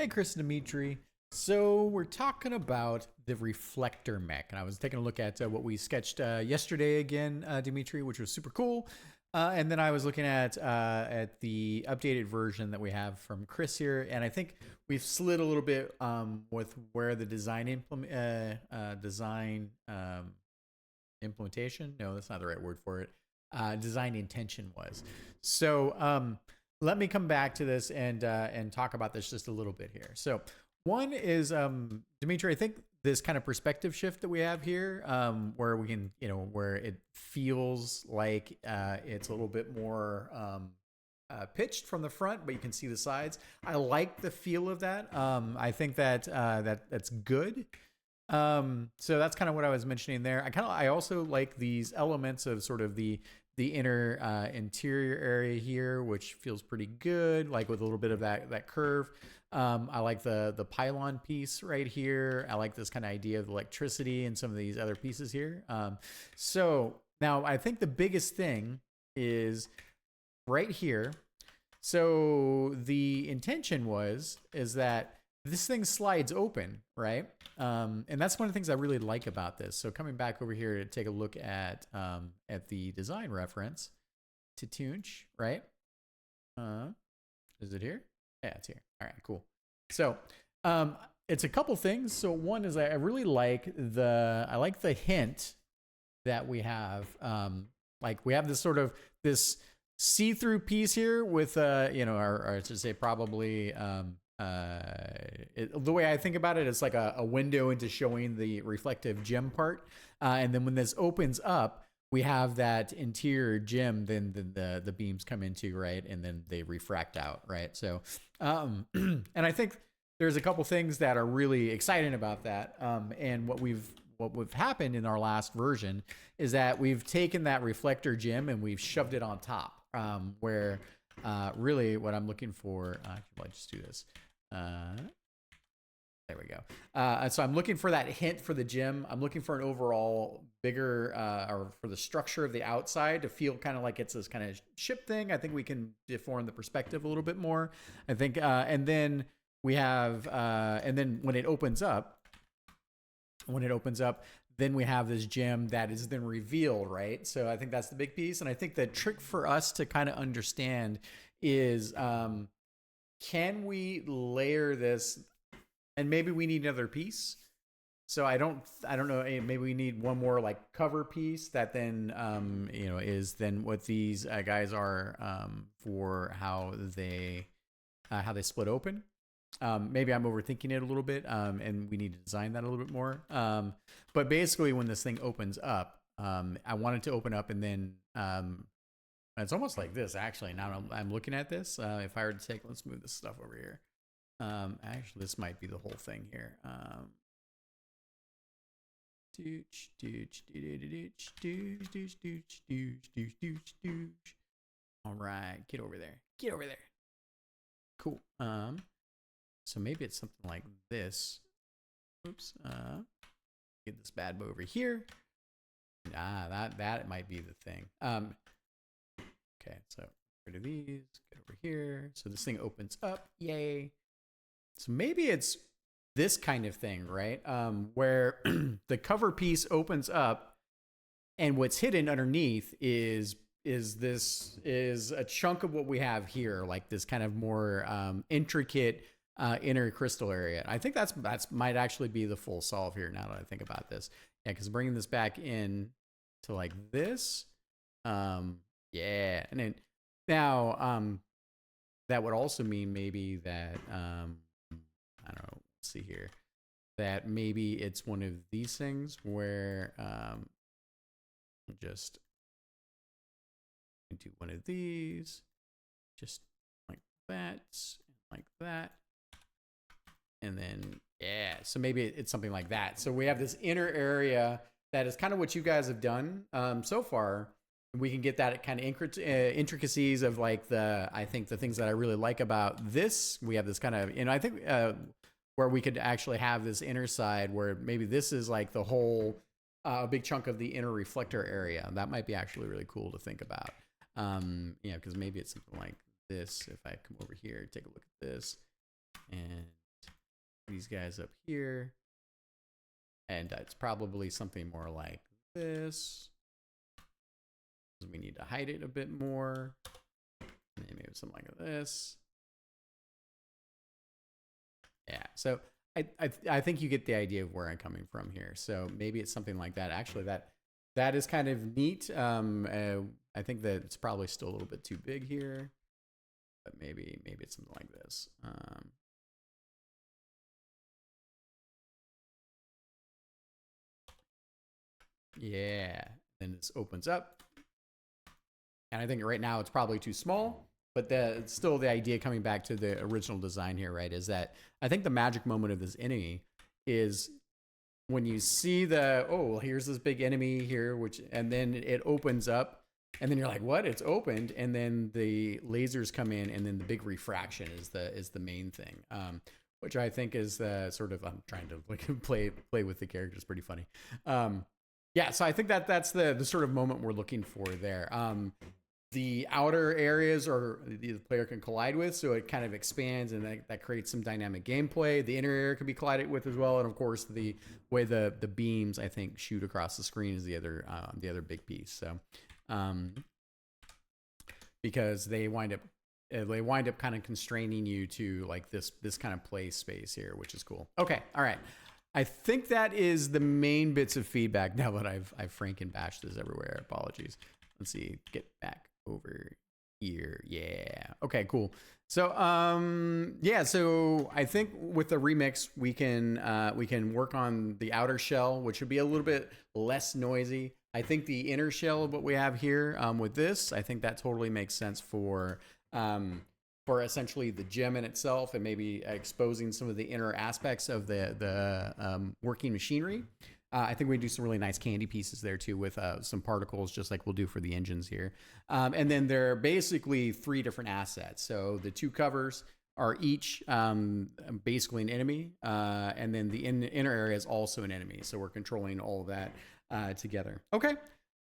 Hey, Chris and Dimitri. So we're talking about the reflector mech, and I was taking a look at what we sketched yesterday again, Dimitri, which was super cool. And then I was looking at the updated version that we have from Chris here, and I think we've slid a little bit with where the implementation. No, that's not the right word for it. Design intention was. So let me come back to this and talk about this just a little bit here. So one is Dimitri, I think this kind of perspective shift that we have here, where we can, where it feels like it's a little bit more pitched from the front, but you can see the sides. I like the feel of that. I think that that's good. So that's kind of what I was mentioning there. I also like these elements of sort of the inner interior area here, which feels pretty good, like with a little bit of that curve. I like the pylon piece right here. I like this kind of idea of electricity and some of these other pieces here. So now I think the biggest thing is right here. So the intention is that this thing slides open, right? And that's one of the things I really like about this. So coming back over here to take a look at the design reference to Tunch, right? Is it here? Yeah, it's here. All right, cool. So it's a couple things. So one is I really like the hint that we have. Like we have this sort of this see-through piece here with or I should say probably the way I think about it, it's like a window into showing the reflective gem part. And then when this opens up, we have that interior gem, then the beams come into, right? And then they refract out, right? So, and I think there's a couple things that are really exciting about that. And what we've happened in our last version is that we've taken that reflector gem and we've shoved it on top, where really what I'm looking for, actually, I'll just do this. There we go. So I'm looking for that hint for the gem. I'm looking for an overall bigger, or for the structure of the outside to feel kind of like it's this kind of ship thing. I think we can deform the perspective a little bit more. I think, and then we have, and then when it opens up, then we have this gem that is then revealed, right? So I think that's the big piece. And I think the trick for us to kind of understand is, can we layer this? And maybe we need another piece. So I don't know. Maybe we need one more like cover piece that then, is then what these guys are for how they split open. Maybe I'm overthinking it a little bit, and we need to design that a little bit more. But basically, when this thing opens up, I want it to open up, and then it's almost like this. Actually, now I'm looking at this. If I were to let's move this stuff over here. Actually, this might be the whole thing here. All right, get over there. Cool. So maybe it's something like this. Oops. Get this bad boy over here. That might be the thing. Okay, so rid of these. Get over here. So this thing opens up. Yay. So maybe it's this kind of thing, right? Where the cover piece opens up, and what's hidden underneath is a chunk of what we have here, like this kind of more intricate inner crystal area. I think that's might actually be the full solve here. Now that I think about this, yeah, because bringing this back in to like this, yeah, and then now that would also mean maybe that I don't know. Let's see here, that maybe it's one of these things where just into one of these, just like that. And then, yeah, so maybe it's something like that. So we have this inner area that is kind of what you guys have done so far. We can get that kind of intricacies of like I think the things that I really like about this, we have this kind of, I think where we could actually have this inner side where maybe this is like the whole, a big chunk of the inner reflector area. That might be actually really cool to think about. Because maybe it's something like this. If I come over here, take a look at this, and these guys up here. And it's probably something more like this. We need to hide it a bit more. Maybe something like this. Yeah, so I think you get the idea of where I'm coming from here. So maybe it's something like that. Actually, that is kind of neat. I think that it's probably still a little bit too big here, but maybe it's something like this. Yeah, then this opens up. And I think right now it's probably too small, but still the idea coming back to the original design here, right, is that I think the magic moment of this enemy is when you see here's this big enemy here, and then it opens up, and then you're like, what? It's opened, and then the lasers come in, and then the big refraction is the main thing, which I think is sort of, I'm trying to like play with the characters, pretty funny. Yeah, so I think that's the sort of moment we're looking for there. The outer areas the player can collide with, so it kind of expands, and that creates some dynamic gameplay. The inner area can be collided with as well, and of course the way the beams, I think, shoot across the screen is the other big piece. So because they wind up kind of constraining you to like this kind of play space here, which is cool. Okay, all right. I think that is the main bits of feedback now that I've franken bashed this everywhere. Apologies. Let's see, get back over here. Yeah. Okay, cool. So yeah, so I think with the remix we can work on the outer shell, which would be a little bit less noisy. I think the inner shell of what we have here with this, I think that totally makes sense for essentially the gem in itself, and maybe exposing some of the inner aspects of the working machinery. I think we do some really nice candy pieces there too, with some particles, just like we'll do for the engines here. And then there are basically 3 different assets. So the 2 covers are each basically an enemy, and then the inner area is also an enemy. So we're controlling all of that together. Okay.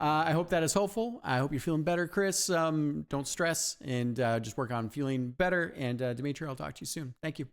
I hope that is helpful. I hope you're feeling better, Chris. Don't stress, and just work on feeling better. And Dimitri, I'll talk to you soon. Thank you.